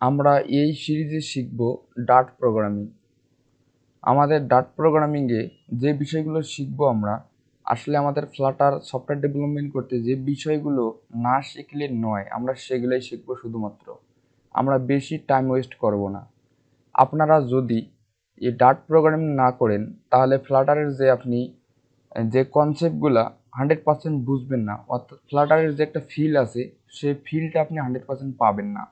আমরা এই সিরিজে শিখব ডার্ট প্রোগ্রামিং। আমাদের ডার্ট প্রোগ্রামিংয়ে যে বিষয়গুলো শিখব আমরা, আসলে আমাদের ফ্লাটার সফটওয়্যার ডেভেলপমেন্ট করতে যে বিষয়গুলো না শিখলে নয়, আমরা সেগুলোই শিখব শুধুমাত্র। আমরা বেশি টাইম ওয়েস্ট করব না। আপনারা যদি এই ডার্ট প্রোগ্রামিং না করেন, তাহলে ফ্লাটারের যে আপনি যে কনসেপ্টগুলা 100% বুঝবেন না, অর্থাৎ ফ্লাটারের যে একটা ফিল আছে, সেই ফিলটা আপনি 100% পাবেন না।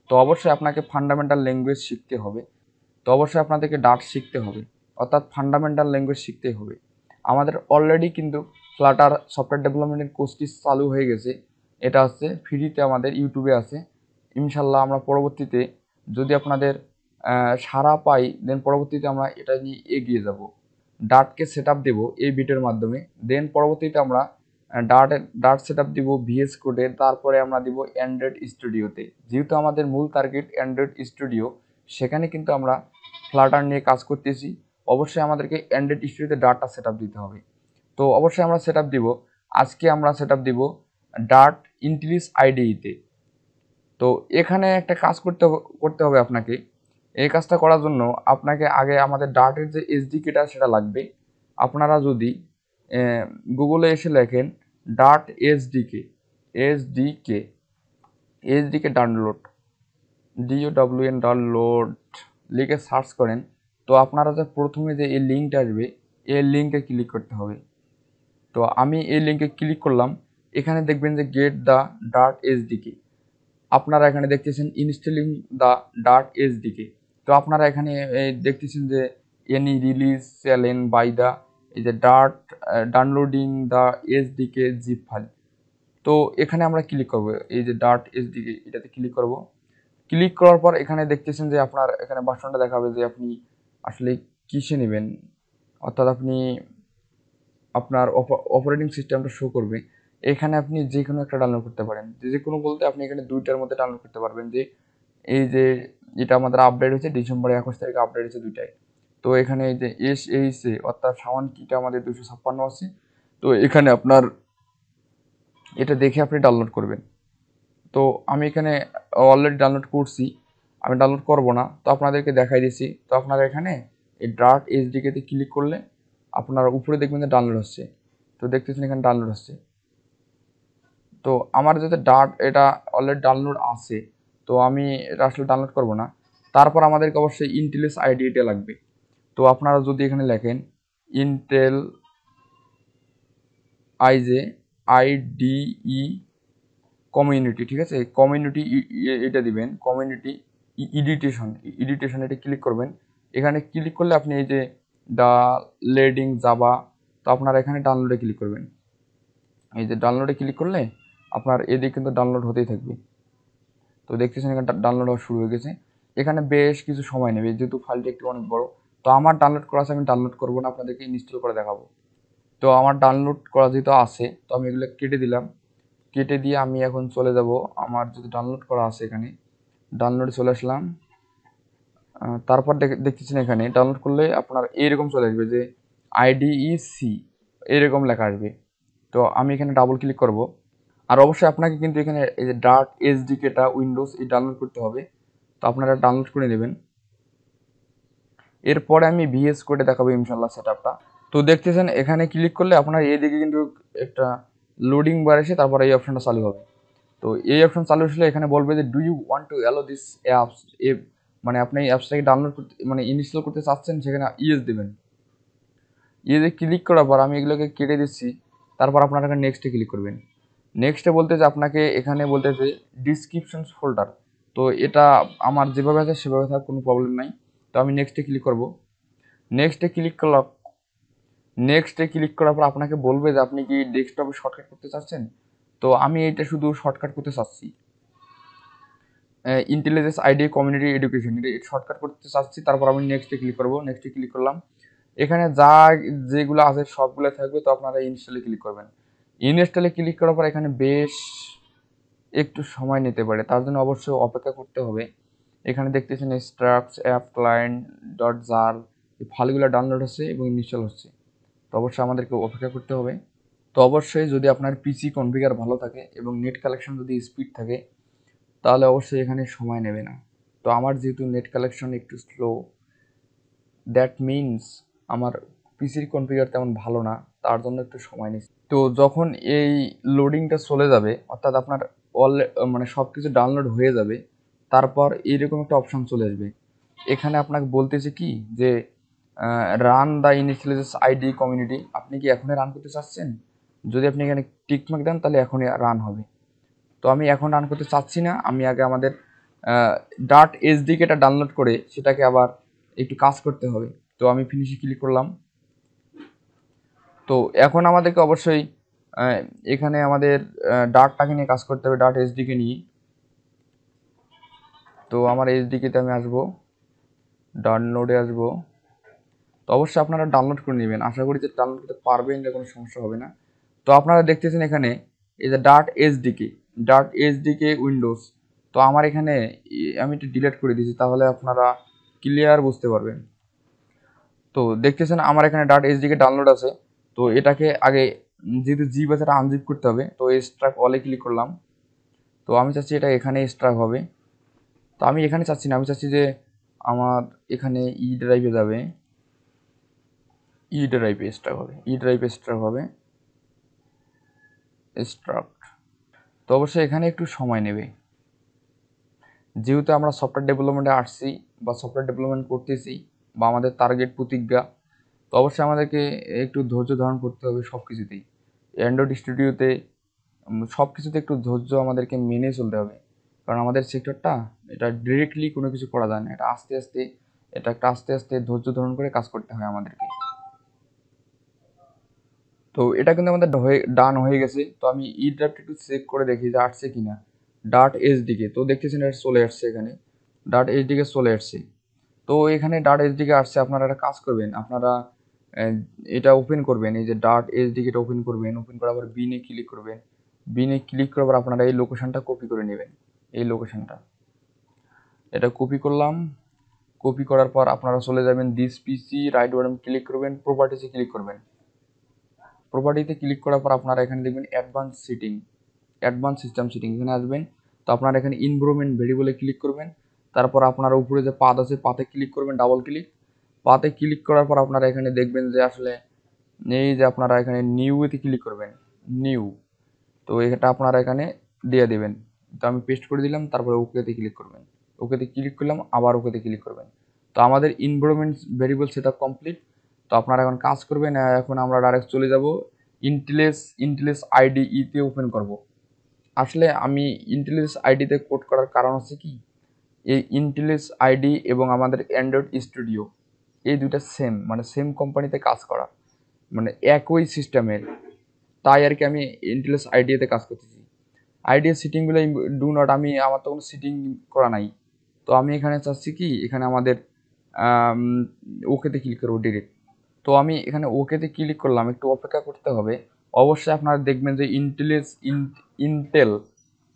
তো অবশ্যই আপনাকে ফান্ডামেন্টাল ল্যাঙ্গুয়েজ শিখতে হবে। তো অবশ্যই আপনাদেরকে ডার্ট শিখতে হবে, অর্থাৎ ফান্ডামেন্টাল ল্যাঙ্গুয়েজ শিখতেই হবে। আমাদের অলরেডি কিন্তু ফ্লাটার সফটওয়্যার ডেভেলপমেন্টের কোর্সটি চালু হয়ে গেছে। এটা হচ্ছে ফ্রিতে, আমাদের ইউটিউবে আছে। ইনশাল্লাহ আমরা পরবর্তীতে যদি আপনাদের সাড়া পাই, দেন পরবর্তীতে আমরা এটা নিয়ে এগিয়ে যাব। ডার্টকে সেট আপ দেবো এই ভিডিওর মাধ্যমে। দেন পরবর্তীতে আমরা ডার্ট সেট আপ দিব ভিএস কোডে, তারপরে আমরা দিব অ্যান্ড্রয়েড স্টুডিওতে। যেহেতু আমাদের মূল টার্গেট অ্যান্ড্রয়েড স্টুডিও, সেখানে কিন্তু আমরা ফ্লাটার নিয়ে কাজ করতেছি। অবশ্যই আমাদেরকে অ্যান্ড্রয়েড স্টুডিওতে ডার্টটা সেট আপ দিতে হবে। তো অবশ্যই আমরা সেট আপ দিব। আজকে আমরা সেট আপ দিব ডার্ট ইন্টেলিজ আইডিইতে। তো এখানে একটা কাজ করতে হবে আপনাকে। এই কাজটা করার জন্য আপনাকে আগে আমাদের ডার্টের যে এসডিকেটা সেটা লাগবে। আপনারা যদি গুগলে এসে লেখেন Dart SDK SDK download, DOWN download লিখে সার্চ করেন, তো আপনারা যে প্রথমে যে এই লিঙ্কটা আসবে, এই লিঙ্কে ক্লিক করতে হবে। তো আমি এই লিঙ্কে ক্লিক করলাম। এখানে দেখবেন যে গেট দ্য ডার্ট এসডিকে। আপনারা এখানে দেখতেছেন ইনস্টলিং দ্য ডার্ট এসডিকে। তো আপনারা এখানে দেখতেছেন যে any release challenge by the এই যে Dart downloading the SDK zip file. তো এখানে আমরা ক্লিক করব, এই যে ডার্ট এসডিকে এটাতে ক্লিক করব। ক্লিক করার পর এখানে দেখতেছেন যে আপনার এখানে বাটনটা দেখাবে যে আপনি আসলে কিসে নেবেন, অর্থাৎ আপনি আপনার অপারেটিং সিস্টেমটা শো করবে। এখানে আপনি যে কোনো একটা ডাউনলোড করতে পারেন। যে কোনো বলতে আপনি এখানে দুইটার মধ্যে ডাউনলোড করতে পারবেন। যে এই যে এটা আমাদের আপডেট হয়েছে ডিসেম্বর 21 তারিখে আপডেট হয়েছে দুইটাই। তো এখানে এই যে SHA অর্থাৎ সাওয়ান কিটা আমাদের 256 আছে। তো এখানে আপনার এটা দেখে আপনি ডাউনলোড করবেন। তো আমি এখানে অলরেডি ডাউনলোড করছি, আমি ডাউনলোড করব না, তো আপনাদেরকে দেখাই দিচ্ছি। তো আপনারা এখানে এই ডার্ট এসডিকেতে ক্লিক করলে আপনারা উপরে দেখবেন যে ডাউনলোড হচ্ছে। তো দেখতেছেন এখানে ডাউনলোড হচ্ছে। তো আমার যাতে ডার্ট এটা অলরেডি ডাউনলোড আছে, তো আমি এটা আসলে ডাউনলোড করব না। তারপর আমাদেরকে অবশ্যই ইন্টেলিজ আইডিটা লাগবে। তো আপনারা যদি এখানে লেখেন ইন্টেল আইজে আইডিই কমিউনিটি, ঠিক আছে, কমিউনিটি এটা দিবেন, কমিউনিটি এডিটেশন এটা ক্লিক করবেন। এখানে ক্লিক করলে আপনি এই যে দ্য লেডিং জাভা, তো আপনারা এখানে ডাউনলোডে ক্লিক করবেন। এই যে ডাউনলোডে ক্লিক করলে আপনার এদিকে কিন্তু ডাউনলোড হতেই থাকবে। তো দেখতেছেন এখানে ডাউনলোড হওয়া শুরু হয়ে গেছে। এখানে বেশ কিছু সময় নেবে, যেহেতু ফাইলটা একটু অনেক বড়। তো আমার ডাউনলোড করা আছে, আমি ডাউনলোড করবো না, আপনাদেরকে ইনস্টল করে দেখাবো। তো আমার ডাউনলোড করা যেহেতু আছে, তো আমি এগুলো কেটে দিলাম। কেটে দিয়ে আমি এখন চলে যাব আমার যেহেতু ডাউনলোড করা আছে, এখানে ডাউনলোডে চলে আসলাম। তারপর দেখতেছেন এখানে ডাউনলোড করলে আপনার এইরকম চলে আসবে যে IDEC এরকম লেখা আসবে। তো আমি এখানে ডাবল ক্লিক করব। আর অবশ্যই আপনাকে কিন্তু এখানে এই যে ডার্ট এসডিকেটা উইন্ডোজ এই ডাউনলোড করতে হবে। তো আপনারা ডাউনলোড করে নেবেন। এরপরে আমি ভিএস কোডে দেখাবো ইনশাল্লাহ সেটআপটা। তো দেখতেছেন এখানে ক্লিক করলে আপনার এইদিকে কিন্তু একটা লোডিং বার এসে তারপরে এই অপশনটা চালু হবে। তো এই অপশন চালু হলে এখানে বলবে যে do you want to allow this apps, মানে আপনি এই অ্যাপসটাকে ডাউনলোড করতে মানে ইনস্টল করতে চাচ্ছেন, সেখানে ইয়েস দেবেন। ইয়েসে ক্লিক করার পর আমি এগুলোকে কেটে দিচ্ছি। তারপর আপনারা এখানে নেক্সটে ক্লিক করবেন। নেক্সটে বলতে যে আপনাকে এখানে বলতে যে ডিসক্রিপশন ফোল্ডার। তো এটা আমার যেভাবে আছে সেভাবে থাক, কোনো প্রবলেম নাই। তো আমি নেক্সটে ক্লিক করব। নেক্সটে ক্লিক করলাম। নেক্সটে ক্লিক করার পর আপনাকে বলবে যে আপনি কি ডেস্কটপে শর্টকাট করতে চাচ্ছেন। তো আমি এটা শুধু শর্টকাট করতে চাচ্ছি, ইন্টেলিজেন্স আইডি কমিউনিটি এডুকেশন এটা শর্টকাট করতে চাচ্ছি। তারপর আমি নেক্সটে ক্লিক করব। নেক্সটে ক্লিক করলাম। এখানে যা যেগুলো আছে সবগুলো থাকবে। তো আপনারা ইনস্টলে ক্লিক করবেন। ইনস্টলে ক্লিক করার পর এখানে বেশ একটু সময় নিতে পারে, তার জন্য অবশ্যই অপেক্ষা করতে হবে। এখানে দেখতেছেন স্ট্রাক্স অ্যাপ ক্লায়েন্ট ডট জার এই ফাইলগুলো ডাউনলোড হচ্ছে এবং ইনস্টল হচ্ছে। তো অবশ্যই আমাদেরকে অপেক্ষা করতে হবে। তো অবশ্যই যদি আপনার পিসি কনফিগার ভালো থাকে এবং নেট কালেকশন যদি স্পিড থাকে, তাহলে অবশ্যই এখানে সময় নেবে না। তো আমার যেহেতু নেট কালেকশন একটু স্লো, দ্যাট মিনস আমার পিসির কনফিগার তেমন ভালো না, তার জন্য একটু সময় নিচ্ছে। তো যখন এই লোডিংটা চলে যাবে, অর্থাৎ আপনার মানে সব কিছু ডাউনলোড হয়ে যাবে, তারপর এইরকম একটা অপশান চলে আসবে। এখানে আপনাকে বলতেছে কি যে run the initialize ID community, আপনি কি এখনই রান করতে চাচ্ছেন? যদি আপনি এখানে টিকমার্ক দেন তাহলে এখনই রান হবে। তো আমি এখন রান করতে চাচ্ছি না, আমি আগে আমাদের ডাট এসডিকেটা ডাউনলোড করে সেটাকে আবার একটু কাজ করতে হবে। তো আমি ফিনিশে ক্লিক করলাম। তো এখন আমাদেরকে অবশ্যই এখানে আমাদের ডাটটাকে নিয়ে কাজ করতে হবে, ডাট এসডিকে নিয়ে। তো আমার এসডিকেতে আমি আসবো, ডাউনলোডে আসবো। তো অবশ্যই আপনারা ডাউনলোড করে নেবেন, আশা করি যে ডাউনলোড করতে পারবেন, যে কোনো সমস্যা হবে না। তো আপনারা দেখতেছেন এখানে এই যে ডাট এসডিকে উইন্ডোজ। তো আমার এখানে আমি একটু ডিলিট করে দিয়েছি, তাহলে আপনারা ক্লিয়ার বুঝতে পারবেন। তো দেখতেছেন আমার এখানে ডাট এসডিকে ডাউনলোড আছে। তো এটাকে আগে যেহেতু জিপ আছে এটা আনজিপ করতে হবে। তো এক্সট্রাক্ট অলে ক্লিক করলাম। তো আমি চাচ্ছি এটা এখানে এক্সট্রাক্ট হবে। তো আমি এখানে চাচ্ছি না, আমি চাচ্ছি যে আমার এখানে ই ড্রাইভে যাবে, ই ড্রাইভে এক্সট্রাক্ট হবে এক্সট্রাক্ট। তো অবশ্যই এখানে একটু সময় নেবে, যেহেতু আমরা সফটওয়্যার ডেভেলপমেন্টে আসছি বা সফটওয়্যার ডেভেলপমেন্ট করতেছি বা আমাদের টার্গেট প্রতিজ্ঞা, তো অবশ্যই আমাদেরকে একটু ধৈর্য ধারণ করতে হবে সব কিছুতেই। অ্যান্ড্রয়েড স্টুডিওতে সব কিছুতে একটু ধৈর্য আমাদেরকে মেনে চলতে হবে, কারণ আমাদের সেক্টরটা এটা ডিরেক্টলি কোনো কিছু করা যায় না, এটা আস্তে আস্তে, এটা একটা আস্তে আস্তে ধৈর্য ধারণ করে কাজ করতে হয় আমাদেরকে। তো এটা কিন্তু আমাদের ডান হয়ে গেছে। তো আমি ই ড্রাইভটা একটু চেক করে দেখি যে আসছে কিনা ডাট এসডিকে। তো দেখতেছেন এটা চলে আসছে, এখানে ডাট এসডিকে চলে আসছে। তো এখানে ডাট এসডিকে আসছে, আপনারা একটা কাজ করবেন, আপনারা এটা ওপেন করবেন, এই যে ডাট এসডিকেটা ওপেন করবেন, ওপেন করার পর বিনে ক্লিক করবেন। বিনে ক্লিক করার পর আপনারা এই লোকেশনটা কপি করে নেবেন, এই লোকেশনটা এটা কপি করলাম। কপি করার পর আপনারা চলে যাবেন this PC, right button click করবেন, প্রপার্টিসে ক্লিক করবেন। প্রপার্টিতে ক্লিক করার পর আপনারা এখানে দেখবেন অ্যাডভান্স সিস্টেম সেটিং, এখানে আসবেন। তো আপনারা এখানে এনভায়রনমেন্ট ভেরিয়েবলে ক্লিক করবেন। তারপর আপনারা উপরে যে পাথ আছে পাথে ক্লিক করবেন, ডাবল ক্লিক। পাথে ক্লিক করার পর আপনারা এখানে দেখবেন যে আসলে এই যে আপনারা এখানে নিউতে ক্লিক করবেন, নিউ। তো এটা আপনারা এখানে দিয়ে দেবেন। তো আমি পেস্ট করে দিলাম, তারপরে ওকেতে ক্লিক করবেন। ওকেতে ক্লিক করলাম, আবার ওকেতে ক্লিক করবেন। তো আমাদের এনভায়রনমেন্ট ভেরিয়েবল সেটআপ কমপ্লিট। তো আপনারা এখন কাজ করবেন। এখন আমরা ডাইরেক্ট চলে যাব ইন্টেলেজ আইডি ইতে ওপেন করব। আসলে আমি ইন্টেলেজ আইডিতে কোড করার কারণ হচ্ছে কি, এই ইন্টেলেজ আইডি এবং আমাদের অ্যান্ড্রয়েড স্টুডিও এই দুইটা সেম, মানে সেম কোম্পানিতে কাজ করা, মানে একই সিস্টেমের, তাই আর কি আমি ইন্টেলেজ আইডিয়াতে কাজ করতেছি। আইডিয়া সিটিংগুলো আমি আমার তো কোনো সিটিং করা নাই। তো আমি এখানে চাচ্ছি কি, এখানে আমাদের ওকেতে ক্লিক করবো ডিরেক্ট। তো আমি এখানে ওকেতে ক্লিক করলাম, একটু অপেক্ষা করতে হবে। অবশ্যই আপনারা দেখবেন যে ইন্টেল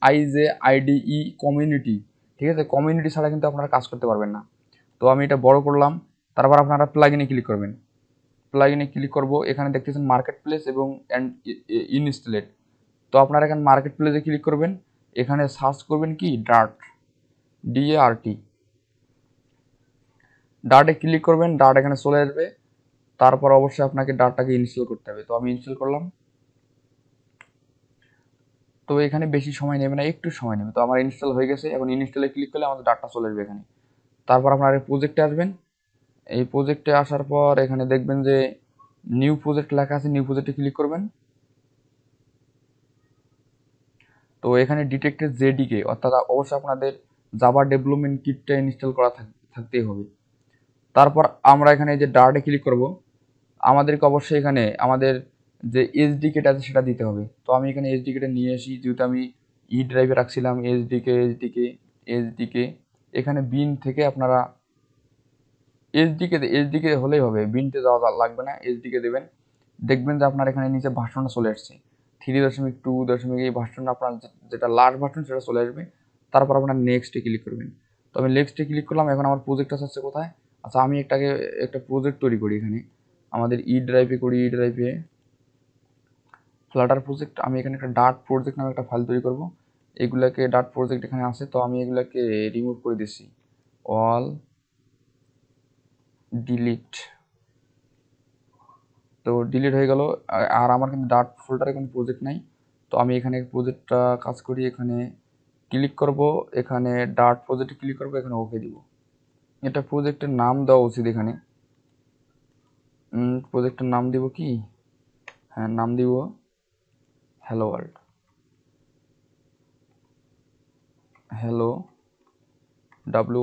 আইজে আইডিই কমিউনিটি, ঠিক আছে, কমিউনিটি ছাড়া কিন্তু আপনারা কাজ করতে পারবেন না। তো আমি এটা বড় করলাম, তারপর আপনারা প্লাগইনে ক্লিক করবেন। প্লাগইনে ক্লিক করব, এখানে দেখতেছেন মার্কেট প্লেস এবং ইনস্টলেট। তো আপনারা এখানে মার্কেট প্লেসে ক্লিক করবেন, এখানে সার্চ করবেন কি DART, ডার্টে ক্লিক করবেন, ডার্ট এখানে চলে আসবে। তারপর অবশ্যই আপনাকে ডার্টটাকে ইনস্টল করতে হবে। তো আমি ইনস্টল করলাম। তো এখানে বেশি সময় নেবে না, একটু সময় নেবে। তো আমার ইনস্টল হয়ে গেছে, এখন ইনস্টলে ক্লিক করলে আমাদের ডাটা চলে আসবে এখানে। তারপর আপনার এই প্রজেক্টে আসবেন। এই প্রজেক্টে আসার পর এখানে দেখবেন যে নিউ প্রজেক্ট লেখা আছে, নিউ প্রজেক্টে ক্লিক করবেন। তো এখানে ডিটেক্টেড জেডিকে, অর্থাৎ অবশ্যই আপনাদের জাভা ডেভেলপমেন্ট কিটটা ইনস্টল করা থাকতেই হবে। তারপর আমরা এখানে যে ডার্টে ক্লিক করব, আমাদেরকে অবশ্যই এখানে আমাদের যে এসডিকেটা আছে সেটা দিতে হবে। তো আমি এখানে এসডিকেটা নিয়ে আসি, যেহেতু আমি ই ড্রাইভে রাখছিলাম এসডিকে এখানে বিন থেকে আপনারা এসডিকে হলেই হবে, বিনতে যাওয়া লাগবে না, এসডিকে দেবেন। দেখবেন যে আপনার এখানে নিচে ভার্সনটা চলে আসছে 3.2. এই ভার্সনটা আপনার যেটা লাস্ট ভার্সন সেটা চলে আসবে। তারপর আপনার নেক্সটে ক্লিক করবেন। তো আমি নেক্সটে ক্লিক করলাম। এখন আমার প্রজেক্টটা আছে কোথায়? আচ্ছা, আমি একটা প্রজেক্ট তৈরি করি এখানে, আমাদের ই ড্রাইভে ফ্লাটার প্রজেক্ট। আমি এখানে একটা ডার্ট প্রজেক্ট নামে একটা ফাইল তৈরি করব। এগুলাকে ডাট প্রজেক্ট এখানে আছে, তো আমি এগুলাকে রিমুভ করে দিছি, অল ডিলিট। তো ডিলিট হয়ে গেল। আর আমার কিন্তু ডাট ফোল্ডারে কোনো প্রজেক্ট নাই, তো আমি এখানে প্রজেক্টটা কাজ করি, এখানে ক্লিক করব, এখানে ডাট প্রজেক্টে ক্লিক করব, এখানে ওকে দিব। এটা প্রজেক্টের নাম দেওয়া উচিত এখানে। প্রজেক্টের নাম দিব কি, হ্যাঁ নাম দিব hello world, hello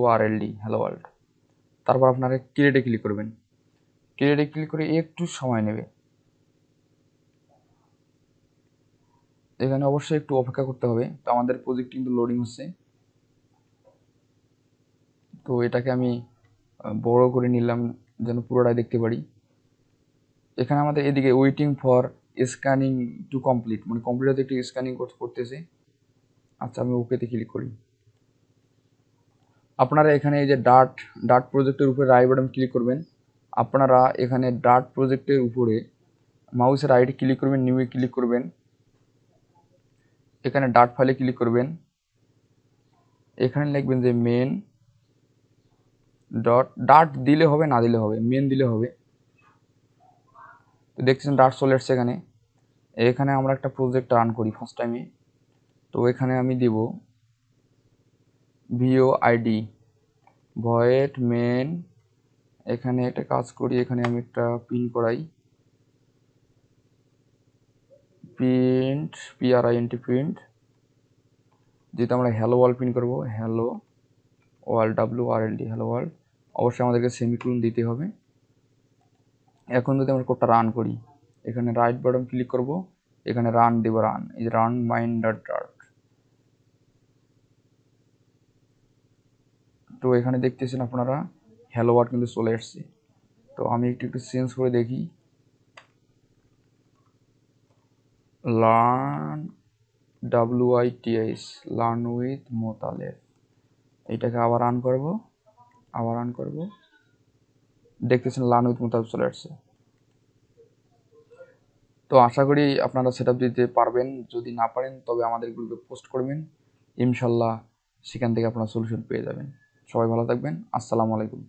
WRLD, hello world. তারপর আপনারা ক্রিয়েটে ক্লিক করবেন, ক্রিয়েটে ক্লিক করে একটু সময় নেবে, এখানে অবশ্যই একটু অপেক্ষা করতে হবে। তো আমাদের প্রজেক্ট কিন্তু লোডিং হচ্ছে, তো এটাকে আমি বড় করে নিলাম যেন পুরোটাই দেখতে পারি। এখানে আমাদের এদিকে waiting for scanning to complete, মানে কমপ্লিট হতে একটু স্ক্যানিং করতেছে। আচ্ছা, আমি ওকেতে ক্লিক করি। আপনারা এখানে এই যে ডাট প্রজেক্টের উপরে রাইট বাটন ক্লিক করবেন। আপনারা এখানে ডাট প্রজেক্টের উপরে মাউসের রাইট ক্লিক করবেন, নিউয়ে ক্লিক করবেন, এখানে ডাট ফাইলে ক্লিক করবেন, এখানে লিখবেন যে মেন ডট, ডাট দিলে হবে না দিলে হবে, মেন দিলে হবে। তো দেখছেন ডাট চলে এসছে এখানে। এখানে আমরা একটা প্রজেক্ট রান করি ফার্স্ট টাইমে, তো এখানে আমি দিব VOID ভয়েড মেন। এখানে একটা কাজ করি, এখানে আমি একটা প্রিন্ট করাই, প্রিন্ট প্রিন্ট, যেহেতু আমরা হ্যালো ওয়ার্ল্ড প্রিন্ট করবো, hello world WRLD, hello world. অবশ্যই আমাদেরকে সেমিকোলন দিতে হবে। এখন যদি আমরা কোডটা রান করি, এখানে রাইট বাটন ক্লিক করব, এখানে রান দেব, রান, এই যে রান মাইন ডট ডার্ট। তো এখানে দেখতেছেন আপনারা হ্যালো ওয়ার্ল্ড কিন্তু চলে এসছে। তো আমি একটু চেঞ্জ করে দেখি, learn WITH, learn with Motaleb. এইটাকে আবার রান করব, আবার রান করব, দেখতেছেন লার্ন উইথ মোতালেব চলে আসছে। তো আশা করি আপনারা সেটআপ দিতে পারবেন, যদি না পারেন তবে আমাদের গ্রুপে পোস্ট করবেন, ইনশাল্লাহ সেখান থেকে আপনারা সলিউশন পেয়ে যাবেন। সবাই ভালো থাকবেন, আসসালামু আলাইকুম।